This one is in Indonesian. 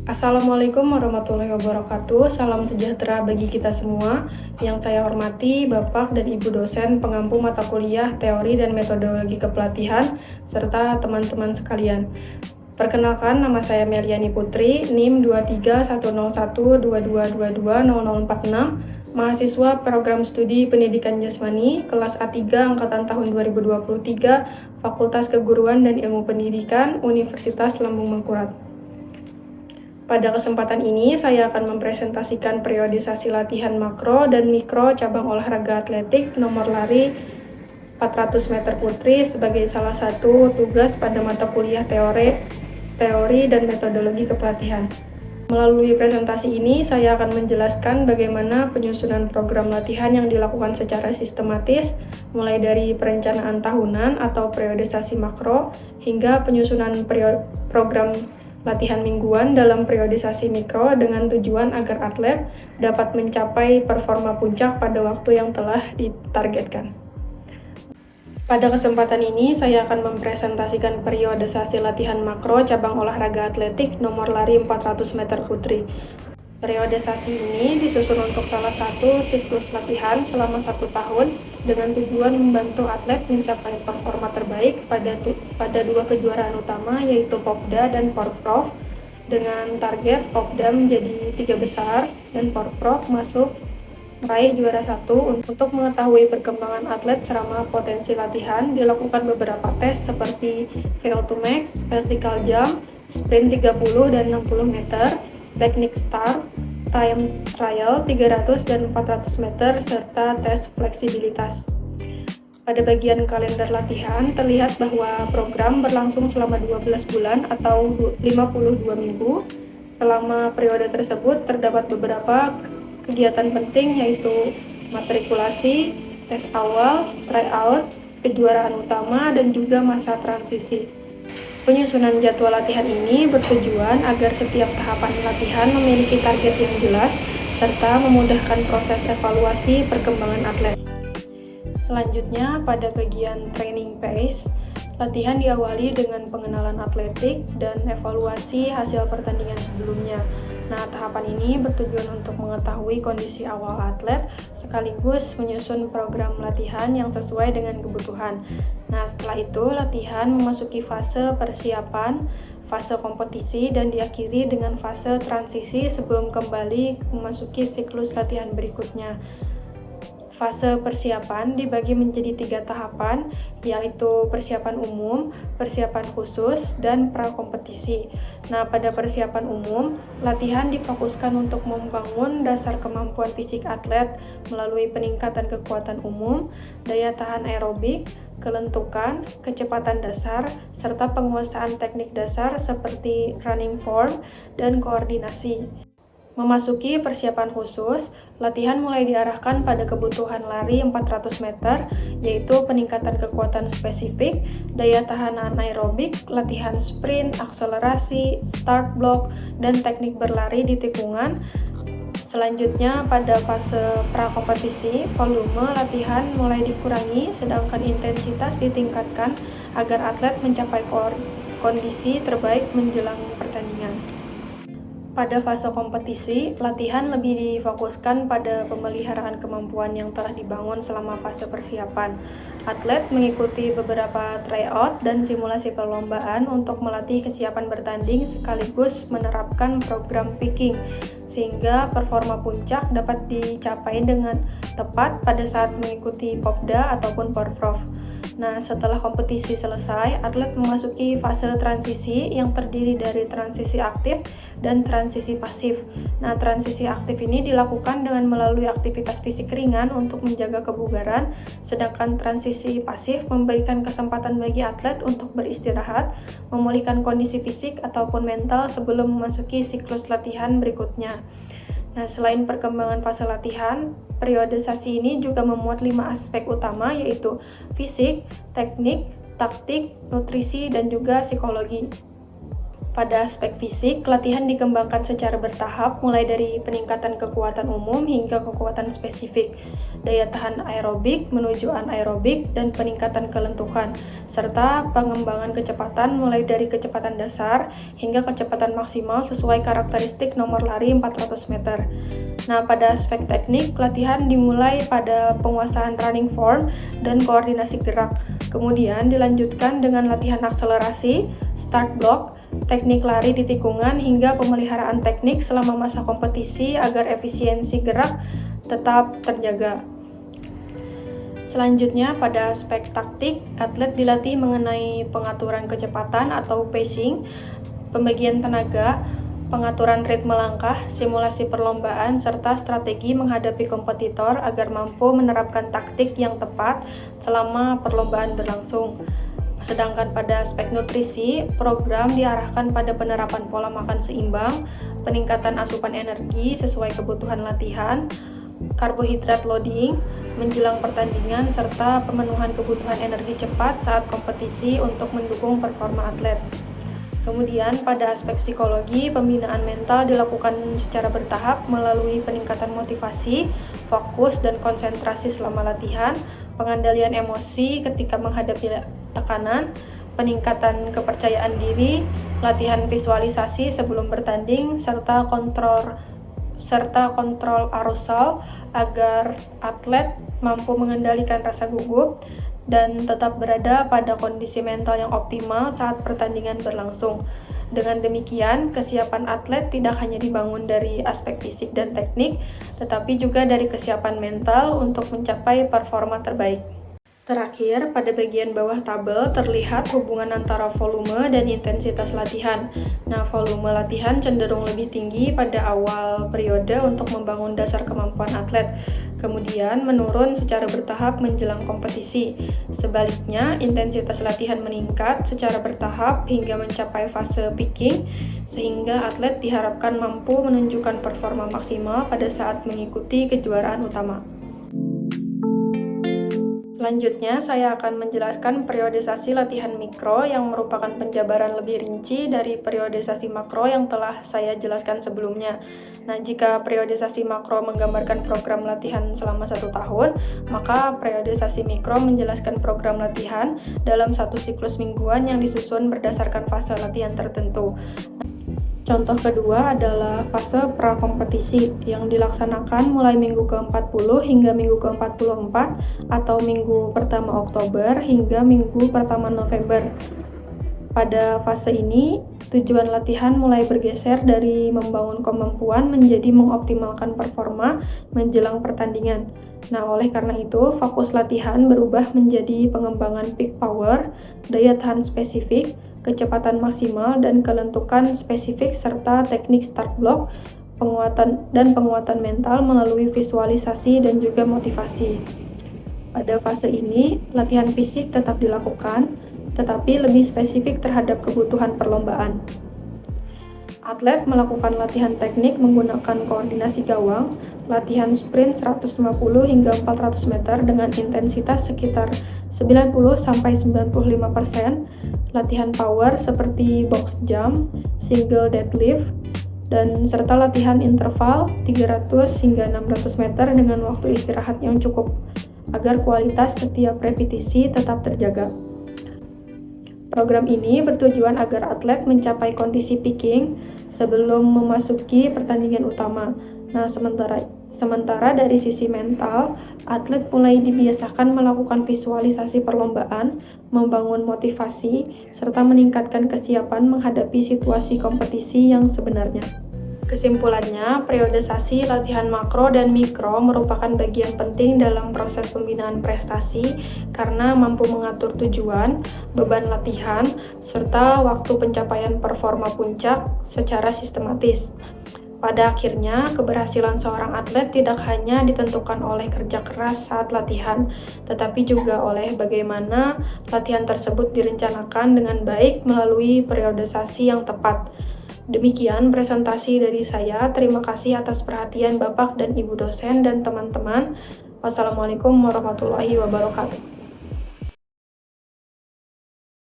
Assalamualaikum warahmatullahi wabarakatuh. Salam sejahtera bagi kita semua. Yang saya hormati Bapak dan Ibu dosen pengampu mata kuliah Teori dan Metodologi Kepelatihan serta teman-teman sekalian. Perkenalkan, nama saya Meliani Putri, NIM 2310122220046, mahasiswa Program Studi Pendidikan Jasmani, kelas A3 angkatan tahun 2023, Fakultas Keguruan dan Ilmu Pendidikan, Universitas Lambung Mangkurat. Pada kesempatan ini, saya akan mempresentasikan periodisasi latihan makro dan mikro cabang olahraga atletik nomor lari 400 meter putri sebagai salah satu tugas pada mata kuliah teori dan metodologi kepelatihan. Melalui presentasi ini, saya akan menjelaskan bagaimana penyusunan program latihan yang dilakukan secara sistematis, mulai dari perencanaan tahunan atau periodisasi makro, hingga penyusunan program latihan mingguan dalam periodisasi mikro dengan tujuan agar atlet dapat mencapai performa puncak pada waktu yang telah ditargetkan. Pada kesempatan ini, saya akan mempresentasikan periodisasi latihan makro cabang olahraga atletik nomor lari 400 meter putri. Periodisasi ini disusun untuk salah satu siklus latihan selama 1 tahun dengan tujuan membantu atlet mencapai performa terbaik pada 2 kejuaraan utama yaitu Popda dan Porprov, dengan target Popda menjadi 3 besar dan Porprov masuk meraih juara 1. Untuk mengetahui perkembangan atlet selama potensi latihan, dilakukan beberapa tes seperti VO2 max, vertical jump, sprint 30 dan 60 meter, teknik start, time trial 300 dan 400 meter, serta tes fleksibilitas. Pada bagian kalender latihan, terlihat bahwa program berlangsung selama 12 bulan atau 52 minggu. Selama periode tersebut, terdapat beberapa kegiatan penting yaitu matrikulasi, tes awal, tryout, kejuaraan utama, dan juga masa transisi. Penyusunan jadwal latihan ini bertujuan agar setiap tahapan latihan memiliki target yang jelas serta memudahkan proses evaluasi perkembangan atlet. Selanjutnya, pada bagian training phase, latihan diawali dengan pengenalan atletik dan evaluasi hasil pertandingan sebelumnya. Nah, tahapan ini bertujuan untuk mengetahui kondisi awal atlet sekaligus menyusun program latihan yang sesuai dengan kebutuhan. Nah, setelah itu latihan memasuki fase persiapan, fase kompetisi, dan diakhiri dengan fase transisi sebelum kembali memasuki siklus latihan berikutnya. Fase persiapan dibagi menjadi 3 tahapan, yaitu persiapan umum, persiapan khusus, dan prakompetisi. Nah, pada persiapan umum, latihan difokuskan untuk membangun dasar kemampuan fisik atlet melalui peningkatan kekuatan umum, daya tahan aerobik, kelentukan, kecepatan dasar, serta penguasaan teknik dasar seperti running form dan koordinasi. Memasuki persiapan khusus, latihan mulai diarahkan pada kebutuhan lari 400 meter, yaitu peningkatan kekuatan spesifik, daya tahan anaerobik, latihan sprint, akselerasi, start block, dan teknik berlari di tikungan. Selanjutnya, pada fase prakompetisi, volume latihan mulai dikurangi, sedangkan intensitas ditingkatkan agar atlet mencapai kondisi terbaik menjelang pertandingan. Pada fase kompetisi, latihan lebih difokuskan pada pemeliharaan kemampuan yang telah dibangun selama fase persiapan. Atlet mengikuti beberapa tryout dan simulasi perlombaan untuk melatih kesiapan bertanding sekaligus menerapkan program peaking, sehingga performa puncak dapat dicapai dengan tepat pada saat mengikuti Popda ataupun Porprov. Nah, setelah kompetisi selesai, atlet memasuki fase transisi yang terdiri dari transisi aktif dan transisi pasif. Nah, transisi aktif ini dilakukan dengan melalui aktivitas fisik ringan untuk menjaga kebugaran, sedangkan transisi pasif memberikan kesempatan bagi atlet untuk beristirahat, memulihkan kondisi fisik ataupun mental sebelum memasuki siklus latihan berikutnya. Nah, selain perkembangan fase latihan, periodisasi ini juga memuat 5 aspek utama, yaitu fisik, teknik, taktik, nutrisi, dan juga psikologi. Pada aspek fisik, latihan dikembangkan secara bertahap mulai dari peningkatan kekuatan umum hingga kekuatan spesifik. daya tahan aerobik menuju anaerobik, dan peningkatan kelentukan, serta pengembangan kecepatan mulai dari kecepatan dasar hingga kecepatan maksimal sesuai karakteristik nomor lari 400 meter. Nah, pada aspek teknik, latihan dimulai pada penguasaan running form dan koordinasi gerak. Kemudian dilanjutkan dengan latihan akselerasi, start block, teknik lari di tikungan, hingga pemeliharaan teknik selama masa kompetisi agar efisiensi gerak tetap terjaga. Selanjutnya, pada aspek taktik, atlet dilatih mengenai pengaturan kecepatan atau pacing, pembagian tenaga, pengaturan ritme langkah, simulasi perlombaan, serta strategi menghadapi kompetitor agar mampu menerapkan taktik yang tepat selama perlombaan berlangsung. Sedangkan pada aspek nutrisi, program diarahkan pada penerapan pola makan seimbang, peningkatan asupan energi sesuai kebutuhan latihan, karbohidrat loading menjelang pertandingan, serta pemenuhan kebutuhan energi cepat saat kompetisi untuk mendukung performa atlet. Kemudian pada aspek psikologi, pembinaan mental dilakukan secara bertahap melalui peningkatan motivasi, fokus, dan konsentrasi selama latihan, pengendalian emosi ketika menghadapi tekanan, peningkatan kepercayaan diri, latihan visualisasi sebelum bertanding, serta kontrol arousal agar atlet mampu mengendalikan rasa gugup dan tetap berada pada kondisi mental yang optimal saat pertandingan berlangsung. Dengan demikian, kesiapan atlet tidak hanya dibangun dari aspek fisik dan teknik, tetapi juga dari kesiapan mental untuk mencapai performa terbaik. Terakhir, pada bagian bawah tabel terlihat hubungan antara volume dan intensitas latihan. Nah, volume latihan cenderung lebih tinggi pada awal periode untuk membangun dasar kemampuan atlet, kemudian menurun secara bertahap menjelang kompetisi. Sebaliknya, intensitas latihan meningkat secara bertahap hingga mencapai fase peaking, sehingga atlet diharapkan mampu menunjukkan performa maksimal pada saat mengikuti kejuaraan utama. Selanjutnya, saya akan menjelaskan periodisasi latihan mikro yang merupakan penjabaran lebih rinci dari periodisasi makro yang telah saya jelaskan sebelumnya. Nah, jika periodisasi makro menggambarkan program latihan selama 1 tahun, maka periodisasi mikro menjelaskan program latihan dalam satu siklus mingguan yang disusun berdasarkan fase latihan tertentu. Contoh kedua adalah fase prakompetisi yang dilaksanakan mulai minggu ke-40 hingga minggu ke-44 atau minggu pertama Oktober hingga minggu pertama November. Pada fase ini, tujuan latihan mulai bergeser dari membangun kemampuan menjadi mengoptimalkan performa menjelang pertandingan. Nah, oleh karena itu, fokus latihan berubah menjadi pengembangan peak power, daya tahan spesifik, kecepatan maksimal, dan kelentukan spesifik, serta teknik start block, penguatan mental melalui visualisasi dan juga motivasi. Pada fase ini, latihan fisik tetap dilakukan, tetapi lebih spesifik terhadap kebutuhan perlombaan. Atlet melakukan latihan teknik menggunakan koordinasi gawang, latihan sprint 150 hingga 400 meter dengan intensitas sekitar 90-95%, latihan power seperti box jump, single deadlift, dan serta latihan interval 300 hingga 600 meter dengan waktu istirahat yang cukup agar kualitas setiap repetisi tetap terjaga. Program ini bertujuan agar atlet mencapai kondisi peaking sebelum memasuki pertandingan utama. Nah, sementara dari sisi mental, atlet mulai dibiasakan melakukan visualisasi perlombaan, membangun motivasi, serta meningkatkan kesiapan menghadapi situasi kompetisi yang sebenarnya. Kesimpulannya, periodisasi latihan makro dan mikro merupakan bagian penting dalam proses pembinaan prestasi karena mampu mengatur tujuan, beban latihan, serta waktu pencapaian performa puncak secara sistematis. Pada akhirnya, keberhasilan seorang atlet tidak hanya ditentukan oleh kerja keras saat latihan, tetapi juga oleh bagaimana latihan tersebut direncanakan dengan baik melalui periodisasi yang tepat. Demikian presentasi dari saya. Terima kasih atas perhatian Bapak dan Ibu dosen dan teman-teman. Wassalamualaikum warahmatullahi wabarakatuh.